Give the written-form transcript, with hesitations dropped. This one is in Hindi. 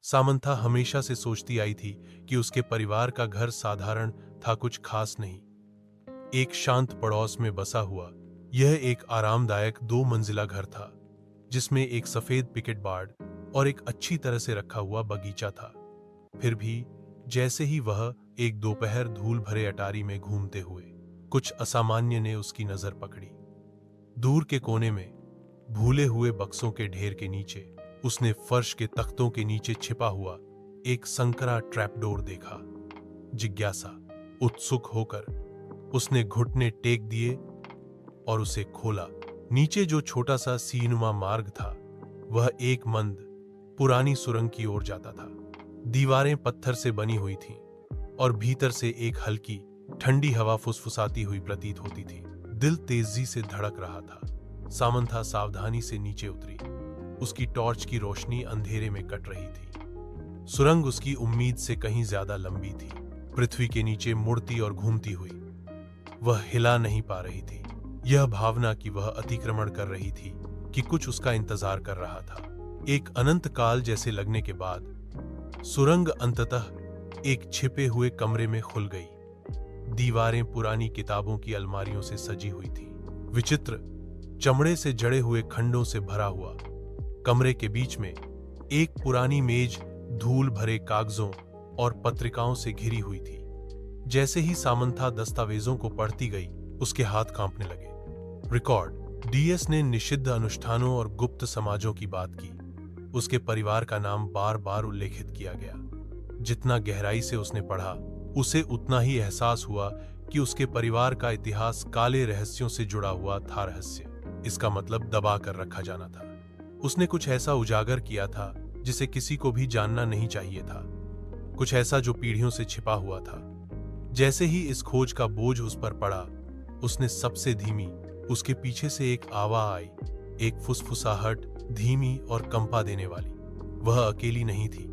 सामंथा हमेशा से सोचती आई थी कि उसके परिवार का घर साधारण था, कुछ खास नहीं। एक शांत पड़ोस में बसा हुआ यह एक आरामदायक 2 मंजिला घर था, जिसमें एक सफेद पिकेट बार्ड और एक अच्छी तरह से रखा हुआ बगीचा था। फिर भी जैसे ही वह एक दोपहर धूल भरे अटारी में घूमते हुए कुछ असामान्य ने उसकी नजर पकड़ी। दूर के कोने में भूले हुए बक्सों के ढेर के नीचे उसने फर्श के तख्तों के नीचे छिपा हुआ एक संकरा ट्रैपडोर देखा। जिज्ञासा उत्सुक होकर उसने घुटने टेक दिए और उसे खोला। नीचे जो छोटा सा सीनुमा मार्ग था, वह एक मंद पुरानी सुरंग की ओर जाता था। दीवारें पत्थर से बनी हुई थीं और भीतर से एक हल्की ठंडी हवा फुसफुसाती हुई प्रतीत होती थी। दिल तेजी से धड़क रहा था। सामंथा सावधानी से नीचे उतरी। उसकी टॉर्च की रोशनी अंधेरे में कट रही थी। सुरंग उसकी उम्मीद से कहीं ज्यादा लंबी थी, पृथ्वी के नीचे मुड़ती और घूमती हुई। वह हिला नहीं पा रही थी। यह भावना कि वह अतिक्रमण कर रही थी, कि कुछ उसका इंतजार कर रहा था। एक अनंत काल जैसे लगने के बाद सुरंग अंततः एक छिपे हुए कमरे में खुल गई। दीवारें पुरानी किताबों की अलमारियों से सजी हुई थी। विचित्र चमड़े से जड़े हुए खंडों से भरा हुआ कमरे के बीच में एक पुरानी मेज धूल भरे कागजों और पत्रिकाओं से घिरी हुई थी। जैसे ही सामंथा दस्तावेजों को पढ़ती गई, उसके हाथ कांपने लगे। रिकॉर्ड डीएस ने निषिद्ध अनुष्ठानों और गुप्त समाजों की बात की। उसके परिवार का नाम बार बार उल्लेखित किया गया। जितना गहराई से उसने पढ़ा, उसे उतना ही एहसास हुआ कि उसके परिवार का इतिहास काले रहस्यों से जुड़ा हुआ था। रहस्य, इसका मतलब दबा कर रखा जाना था। उसने कुछ ऐसा उजागर किया था जिसे किसी को भी जानना नहीं चाहिए था, कुछ ऐसा जो पीढ़ियों से छिपा हुआ था। जैसे ही इस खोज का बोझ उस पर पड़ा, उसने सबसे धीमी उसके पीछे से एक आवाज आई, एक फुसफुसाहट, धीमी और कंपा देने वाली। वह अकेली नहीं थी।